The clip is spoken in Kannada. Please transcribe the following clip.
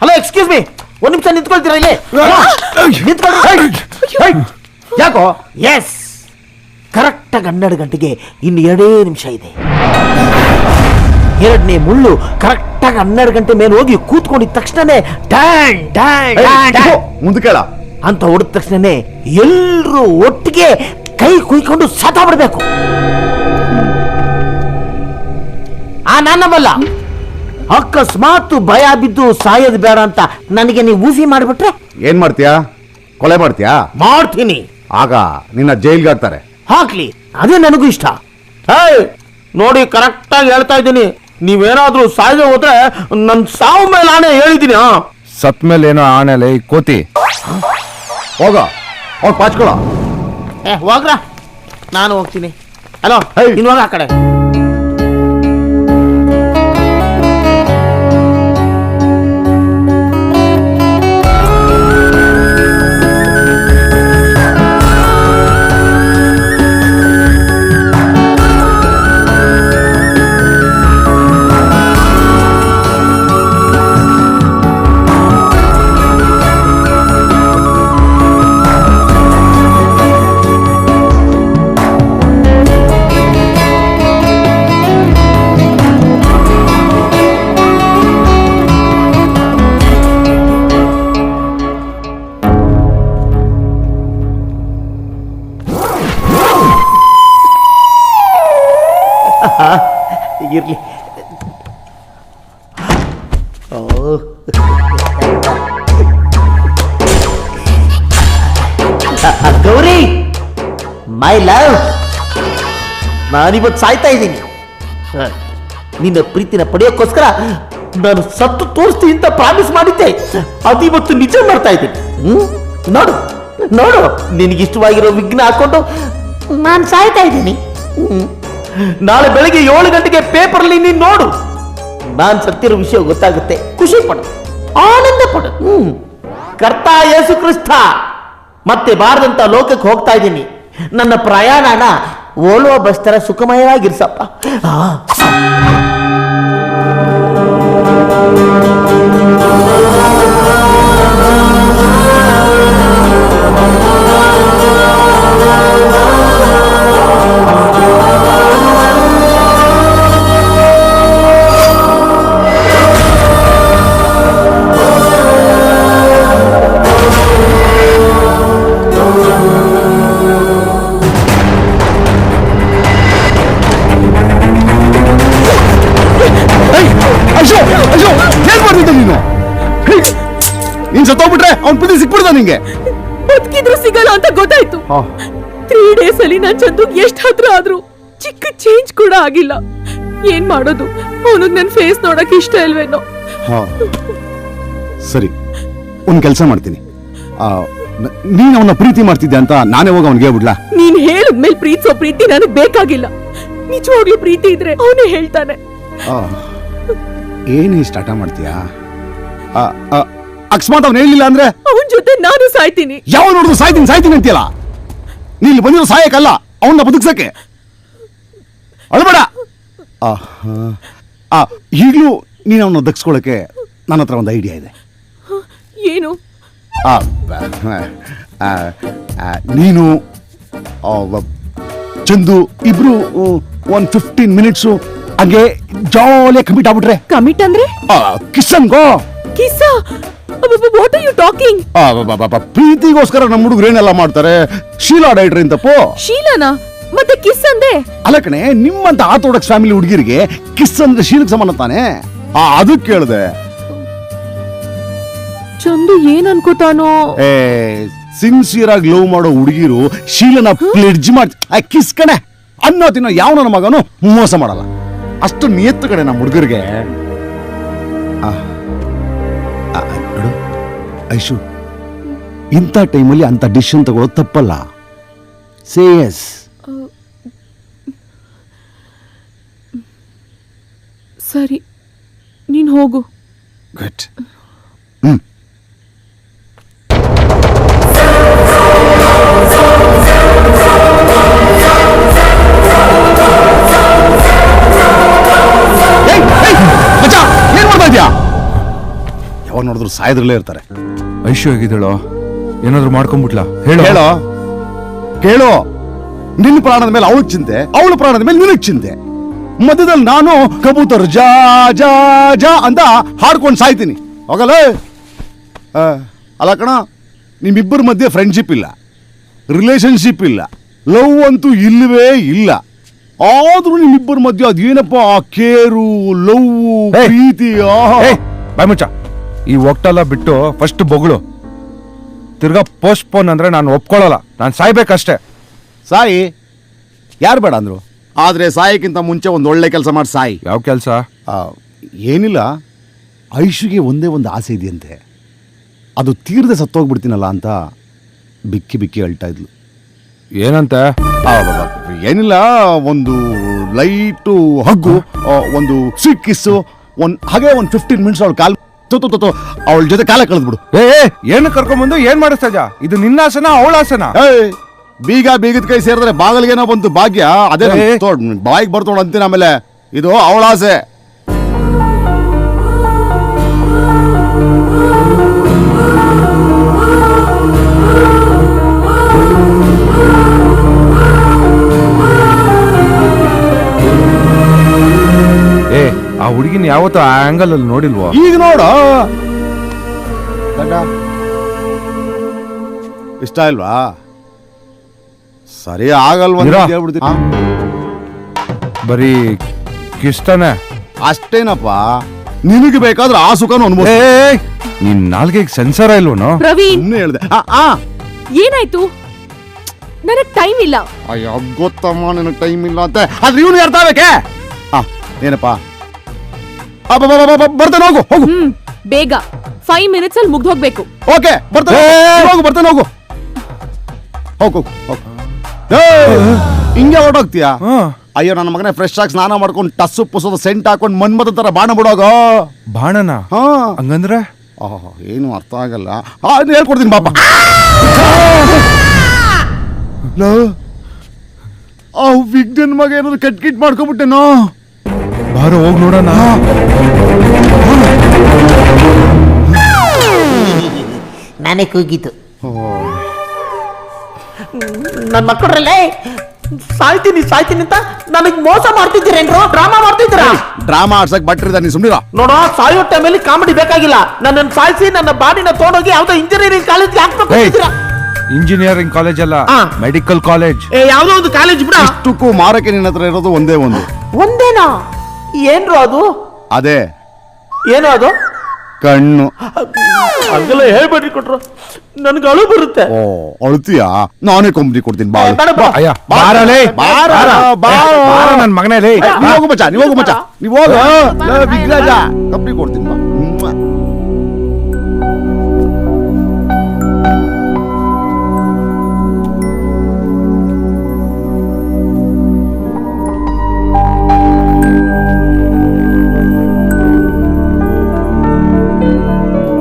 ಹಲೋ ಎಕ್ಸ್ಕ್ಯೂಸ್ ಮೀ, ಒಂದ್ ನಿಮಿಷ ನಿಂತ್ಕೊಳ್ತೀರಾ ಇಲ್ಲಿ? ಯಾಕೋ? ಎಸ್, ಕರೆಕ್ಟಾಗಿ 12 ಗಂಟೆಗೆ ಇನ್ನು 2 ನಿಮಿಷ ಇದೆ. 2ನೇ ಮುಳ್ಳು ಕರೆಕ್ಟಾಗಿ 12 ಗಂಟೆ ಮೇಲೆ ಹೋಗಿ ಕೂತ್ಕೊಂಡಿದ ತಕ್ಷಣನೇ ಮುಂದೆ ಕೇಳ ಅಂತ ಹೊಡೆದ ತಕ್ಷಣನೇ ಎಲ್ರೂ ಒಟ್ಟಿಗೆ ಕೈ ಕುಯ್ಕೊಂಡು ಸತ್ತ ಬಿಡ್ಬೇಕು. ನಾನಲ್ಲ, ಅಕಸ್ಮಾತ್ ಭಯ ಬಿದ್ದು ಸಾಯೋದು ಬೇಡ ಅಂತ ನನಗೆ ನೀವು ಊಸಿ ಮಾಡಿಬಿಟ್ರೆ ಏನ್ ಮಾಡ್ತೀಯಾ? ಕೊಲೆ ಮಾಡ್ತೀಯಾ? ಮಾಡ್ತೀನಿ. ಆಗ ನಿನ್ನ ಜೈಲ್ಗೆ ಹಾಕ್ತಾರೆ. ಹಾಕ್ಲಿ, ಅದೇ ನನಗೂ ಇಷ್ಟ. ನೋಡಿ, ಕರೆಕ್ಟಾಗಿ ಹೇಳ್ತಾ ಇದ್ದೀನಿ. ನೀವೇನಾದ್ರೂ ಸಾಯ್ದೆ ಹೋದ್ರೆ ನನ್ನ ಸಾವು ಮೇಲೆ ಆಣೆ ಹೇಳಿದ್ದೀನಿ. ಸತ್ ಮೇಲೆ ಏನೋ ಆಣೆಲೆ ಕೋತಿ. ಹೋಗ ಹೋಗ್ ಪಾಚ್ಕೊಳ. ಹೋಗ್ರ, ನಾನು ಹೋಗ್ತೀನಿ. ಹಲೋ, ಇನ್ವಾಗ ಆ ಕಡೆ. ಇರ್ಲಿ. ಗೌರಿ, ಮೈ ಲವ್, ನಾನಿವತ್ತು ಸಾಯ್ತಾ ಇದ್ದೀನಿ. ನಿನ್ನ ಪ್ರೀತಿನ ಪಡೆಯೋಕ್ಕೋಸ್ಕರ ನಾನು ಸತ್ತು ತೋರಿಸ್ತೀನಿ ಅಂತ ಪ್ರಾಮಿಸ್ ಮಾಡಿದ್ದೆ. ಅದು ಇವತ್ತು ನಿಜ ಮಾಡ್ತಾ ಇದ್ದೀನಿ. ನೋಡು ನೋಡು, ನಿನಗಿಷ್ಟವಾಗಿರೋ ವಿಘ್ನ ಹಾಕೊಂಡು ನಾನು ಸಾಯ್ತಾ ಇದ್ದೀನಿ. ನಾಳೆ ಬೆಳಗ್ಗೆ 7 ಗಂಟೆಗೆ ಪೇಪರ್ಲಿ ನೀನು ನೋಡು. ನಾನು ಸತ್ತಿರೋ ವಿಷಯ ಗೊತ್ತಾಗುತ್ತೆ. ಖುಷಿ ಪಡು, ಆನಂದ ಪಡು. ಕರ್ತ ಯೇಸು ಕ್ರಿಸ್ತ ಮತ್ತೆ ಬಾರದಂತ ಲೋಕಕ್ಕೆ ಹೋಗ್ತಾ ಇದ್ದೀನಿ. ನನ್ನ ಪ್ರಯಾಣನ ಓಲೋ ಬಸ್ ತರ ಸುಖಮಯವಾಗಿರ್ಸಪ್ಪ. ನೀನ್ ಸತ್ತೋಗ್ಬಿಟ್ರೆ ಅವ್ನ್ ಪ್ರೀತಿ ಸಿಕ್ಬಿಡ್ದ ನಿಂಗೆ? ಬದುಕಿದ್ರು ಸಿಗಲ್ಲ ಅಂತ ಗೊತ್ತಾಯ್ತು. 3 ಡೇಸ್ ಅಲ್ಲಿ ನನ್ ಚಂದು ಎಷ್ಟ್ ಹತ್ರ ಆದ್ರೂ ಚಿಕ್ಕ ಚೇಂಜ್ ಕೂಡ ಆಗಿಲ್ಲ. ಏನ್ ಮಾಡೋದು? ಅವನಿಗೆ ನನ್ ಫೇಸ್ ನೋಡಕ್ ಇಷ್ಟ ಇಲ್ವೇನೋ. ಸರಿ, ಒಂದ್ ಕೆಲ್ಸ ಮಾಡ್ತೀನಿ. ನೀನ್ ಅವನ ಪ್ರೀತಿ ಮಾಡ್ತಿದ್ದೆ ಅಂತ ನಾನೇ ಹೋಗಿ ಅವ್ನಿಗೆ ಹೇಳ್ಬಿಡ್ಲಾ? ನೀನ್ ಹೇಳಿದ್ಮೇಲೆ ಪ್ರೀತಿಸೋ ಪ್ರೀತಿ ನನಗ್ ಬೇಕಾಗಿಲ್ಲ. ನಿಜವಾಗ್ಲೂ ಪ್ರೀತಿ ಇದ್ರೆ ಅವನೇ ಹೇಳ್ತಾನೆ. ಏನೇ ಸ್ಟಾರ್ಟ ಮಾಡ್ತೀಯಾ? ಅಕಸ್ಮಾತ್ ಅವ್ನು ಹೇಳಿಲ್ಲ ಅಂದ್ರೆ ಅವನ್ ಜೊತೆ ನಾನು ಸಾಯ್ತೀನಿ. ಯಾವ ನೋಡಿದ್ರು ಸಾಯ್ತೀನಿ ಅಂತೀಯಲ್ಲ? ನೀ ಇಲ್ಲಿ ಬಂದಿರೋ ಸಾಯಕ್ಕಲ್ಲ, ಅವನ್ನ ಬದುಕ್ಸಕ್ಕೆ. ಅಳ್ಬೇಡ. ಈಗಲೂ ನೀನು ಅವನ್ನ ದಕ್ಸ್ಕೊಳಕ್ಕೆ ನನ್ನ ಹತ್ರ ಒಂದು ಐಡಿಯಾ ಇದೆ. ಏನು? ನೀನು ಚಂದು ಇಬ್ರು 15 ಮಿನಿಟ್ಸು ಹಾಗೆ ಜಾಲಿಯಾಗಿ ಕಮಿಟ್ ಆಗ್ಬಿಟ್ರೆ. ಕಮಿಟ್ ಅಂದ್ರೆ? ಕಿಸ್ಸನ್ಗೋ. ಕಿಸ್ಸ? What are you talking? ಪ್ರೀತಿಗೋಸ್ಕರ ನಮ್ಮ ಹುಡುಗರು ಏನೆಲ್ಲ ಮಾಡ್ತಾರೆ. ಶೀಲಾ ಡೈಟ್ರಿ ಅಂತಪ್ಪೋ. ಶೀಲಾನಾ? ಮತ್ತೆ ಕಿಸ್ ಅಂದೆ? ಅಲ್ಲ ಕಣೆ, ನಿಮ್ಮಂತ ಆರ್ಥೋಡಾಕ್ಸ್ ಫ್ಯಾಮಿಲಿ ಹುಡುಗಿರಿಗೆ ಕಿಸ್ ಅಂದ್ರೆ ಶೀಲಕ್ ಸಮಾನ ತಾನೆ. ಅದಕ್ಕೆ ಕೇಳಿದೆ. ಚಂದು ಏನ್ ಅನ್ಕೋತಾನೋ? ಸಿನ್ಸಿಯರ್ ಆಗಿ ಲವ್ ಮಾಡೋ ಹುಡುಗಿರು ಶೀಲನ ಪ್ಲೆಡ್ಜ್ ಮಾಡಿ ಕಿಸ್ ಕಣೆ ಅನ್ನೋ ತಿನ್ನೋ ಯಾವ ನನ್ನ ಮಗನು ಮೋಸ ಮಾಡಲ್ಲ. ಅಷ್ಟು ನಿಯತ್ತು ಕಡೆ ನಮ್ಮ ಹುಡುಗರಿಗೆ. ನೋಡು ಐಶು, ಇಂಥ ಟೈಮಲ್ಲಿ ಅಂತ ಡಿಸಿಷನ್ ತಗೊಳ್ಳೋದು ತಪ್ಪಲ್ಲ. Say yes. ಸರಿ, ನೀನ್ ಹೋಗು. ಗುಡ್. ಯಾವಾಗ ಯಾವಾಗ ನೋಡಿದ್ರು ಸಾಯದ್ರಲ್ಲೇ ಇರ್ತಾರೆ. ಐಶು ಹೇಗಿದ್ದಾಳೋ? ಏನಾದ್ರು ಮಾಡ್ಕೊಂಡ್ಬಿಟ್ಲಾ? ಹೇಳು ಹೇಳೋ ಕೇಳು. ನಿನ್ನ ಪ್ರಾಣದ ಮೇಲೆ ಅವಳ ಚಿಂತೆ, ಅವಳ ಪ್ರಾಣದ ಮೇಲೆ ನಿನಗ್ ಚಿಂತೆ. ಮಧ್ಯದಲ್ಲಿ ನಾನು ಕಬೂತರ್ ಜಾ ಜಾ ಜಾ ಅಂತ ಹಾಡ್ಕೊಂಡು ಸಾಯ್ತೀನಿ. ಹೋಗಲ್ಲ. ಅಲ್ಲ ಕಣ, ನಿಮ್ಮಿಬ್ಬರ ಮಧ್ಯೆ ಫ್ರೆಂಡ್ಶಿಪ್ ಇಲ್ಲ, ರಿಲೇಶನ್ಶಿಪ್ ಇಲ್ಲ, ಲವ್ ಅಂತೂ ಇಲ್ಲವೇ ಇಲ್ಲ. ಆದ್ರೂ ನಿಮ್ಮಿಬ್ಬರ ಮಧ್ಯೆ ಅದೇನಪ್ಪ ಆ ಕೇರು, ಲವ್, ಏಯ್! ಪ್ರೀತಿ. ಬಾಯ್ ಮುಚ್ಚ. ಈ ಒಟ್ಟೆಲ್ಲ ಬಿಟ್ಟು ಫಸ್ಟ್ ಬೊಗಳು. ತಿರ್ಗಾ ಪೋಸ್ಟ್ಪೋನ್ ಅಂದ್ರೆ ನಾನು ಒಪ್ಕೊಳ್ಳಲ್ಲ. ನಾನು ಸಾಯ್ಬೇಕಷ್ಟೇ. ಸಾಯಿ, ಯಾರು ಬೇಡ ಅಂದ್ರು. ಆದ್ರೆ ಸಾಯಕ್ಕಿಂತ ಮುಂಚೆ ಒಂದು ಒಳ್ಳೆ ಕೆಲಸ ಮಾಡಿ ಸಾಯಿ. ಯಾವ ಕೆಲಸ? ಏನಿಲ್ಲ, ಐಶುಗೆ ಒಂದೇ ಒಂದು ಆಸೆ ಇದೆಯಂತೆ. ಅದು ತೀರದೆ ಸತ್ತೋಗ್ಬಿಡ್ತೀನಲ್ಲ ಅಂತ ಬಿಕ್ಕಿ ಬಿಕ್ಕಿ ಅಳ್ತಾ ಇದ್ಲು. ಏನಂತೆ? ಏನಿಲ್ಲ, ಒಂದು ಲೈಟು ಹಗ್ಗು, ಒಂದು ಸ್ವೀಟ್ ಕಿಸ್ಸು, ಹಾಗೆ ಒಂದು 15 ಮಿನಿಟ್ಸ್ ಅವಳ ಕಾಲ್ ಅವಳ ಜೊತೆ ಕಾಲ ಕಳೆದ್ಬಿಡು. ಏನು ಕರ್ಕೊಂಡ್ಬಂದು ಏನ್ ಮಾಡಿಸ್ತಾ ಇದ್ಯಾ? ಇದು ನಿನ್ನ ಆಸನ ಅವಳ ಆಸನ? ಬೀಗದ ಕೈ ಸೇರಿದ್ರೆ ಬಾಗಲ್ಗೇನೋ ಬಂತು ಭಾಗ್ಯ. ಅದೇ ಬಾಯಿಗೆ ಬರ್ತೋಣ ಅಂತೀನಿ. ಆಮೇಲೆ ಇದು ಅವಳ ಆಸೆ. ಆ ಹುಡುಗಿನ ಯಾವತ್ತೂ ಆ ಆಂಗಲ್ ಅಲ್ಲಿ ನೋಡಿಲ್ವೋ? ಈಗ ನೋಡು. ಇಷ್ಟ ಇಲ್ವಾ? ಸರಿ ಆಗಲ್ವ ಇರೋ. ಹೇಳ್ಬಿಡ್ತೀನಿ. ಬರೀ ಕಿಸ್ತಾನೆ ಅಷ್ಟೇನಪ್ಪ, ನಿನಗೆ ಬೇಕಾದ್ರೆ ಆ ಸುಖನೂ ಅನುಭವ. ನಿನ್ ನಾಲ್ಗೆಗೆ ಸೆನ್ಸರ ಇಲ್ವನೋ? ಪ್ರವೀಣ್, ಇನ್ನೇ ಹೇಳ್ದೆ. ಏನಾಯ್ತು? ನನಗ್ ಟೈಮ್ ಇಲ್ಲ. ಅಯ್ಯೋ ಗೊತ್ತಮ್ಮ, ನನಗೆ ಟೈಮ್ ಇಲ್ಲ ಅಂತ. ಆದ್ರೆ ಇವನು ಅರ್ಥ ಆಗ್ಬೇಕೆ. ಏನಪ್ಪ, ಬರ್ತೇನೆ, ಹೋಗು ಹೋಗು. ಬೇಗ 5 ಮಿನಿಟ್ಸ್ ಅಲ್ಲಿ ಮುಗ್ದು ಹೋಗ್ಬೇಕು. ಓಕೆ, ಬರ್ತೇನೆ, ಹೋಗು, ಬರ್ತೇನೆ, ಹೋಗು ಹೋಗು ಹೋಗು. ಹಿಂಗೆ ಹೊರಟೋಗ್ತೀಯಾ? ಅಯ್ಯೋ ನನ್ನ ಮಗನೇ, ಫ್ರೆಶ್ ಆಗಿ ಸ್ನಾನ ಮಾಡ್ಕೊಂಡು ಟಸ್ಸು ಪುಸದ ಸೆಂಟ್ ಹಾಕೊಂಡು ಮನ್ಮದ ತರ ಬಾಣ ಬಿಡೋಗ. ಬಾಣನ? ಹಂಗಂದ್ರೆ ಏನು ಅರ್ಥ ಆಗಲ್ಲ. ಹೇಳ್ಕೊಡ್ತೀನಿ ಬಾಪ. ಆ ವಿಘ್ನನ್ ಮಗ ಏನಾದ್ರು ಕಟ್ ಮಾಡ್ಕೊಬಿಟ್ಟೆನೋ. ಬಾರೋ ಹೋಗ್ ನೋಡೋಣ. ನಾನೇ ಕೂಗಿದ್ದು. ನನ್ನ ಮಕ್ಕಳಲ್ಲೇ ಸಾಯ್ತೀನಿ ಅಂತ ನನಗೆ ಮೋಸ ಮಾಡ್ತಿದ್ದೀರೇನ್ರು? ಡ್ರಾಮಾ ಮಾಡ್ತಿದ್ದೀರಾ? ಡ್ರಾಮಾ ಆಡ್ಸಕ್ ಬಟ್ರಿದ, ನೀ ಸುಮ್ನಿರ. ನೋಡೋ, ಸಾಯೋ ಟೈಮಲ್ಲಿ ಕಾಮಿಡಿ ಬೇಕಾಗಿಲ್ಲ. ನನ್ನನ್ನು ಸಾಯಿಸಿ ನನ್ನ ಬಾಡಿನ ತಗೊಂಡೋಗಿ ಯಾವ್ದೋ ಇಂಜಿನಿಯರಿಂಗ್ ಕಾಲೇಜ್ಗೆ ಹಾಕ್ಬೇಕು. ಇಂಜಿನಿಯರಿಂಗ್ ಕಾಲೇಜ್ ಅಲ್ಲ, ಮೆಡಿಕಲ್ ಕಾಲೇಜ್. ಯಾವ್ದೋ ಒಂದು ಕಾಲೇಜ್ ಬಿಡ. ಇಷ್ಟಕ್ಕೂ ಮಾರಕ್ಕೆ ನಿನ್ನ ಹತ್ರ ಇರೋದು ಒಂದೇ ಒಂದು. ಒಂದೇನಾ? ಏನ್ರು ಅದು? ಅದೇ. ಏನು ಅದು? ಕಣ್ಣು. ಹಂಗೆಲ್ಲ ಹೇಳ್ಬೇಡ್ರಿ ಕೊಟ್ರು, ನನ್ಗೆ ಅಳು ಬರುತ್ತೆ. ಓ, ಅಳ್ತೀಯಾ? ನಾನೇ ಕೊಂಬಿ ಕೊಡ್ತೀನಿ. ಬಾ ಅಯ್ಯ ಬಾರಲೇ, ಬಾರ ನನ್ ಮಗನೇ. ನೀವು ಹೋಗು ಮಚ್ಚ, ನೀವು ಹೋಗು. ವಿಗ್ರಾಜ ಕಂಪ್ನಿ ಕೊಡ್ತೀನಿ. ಬಾ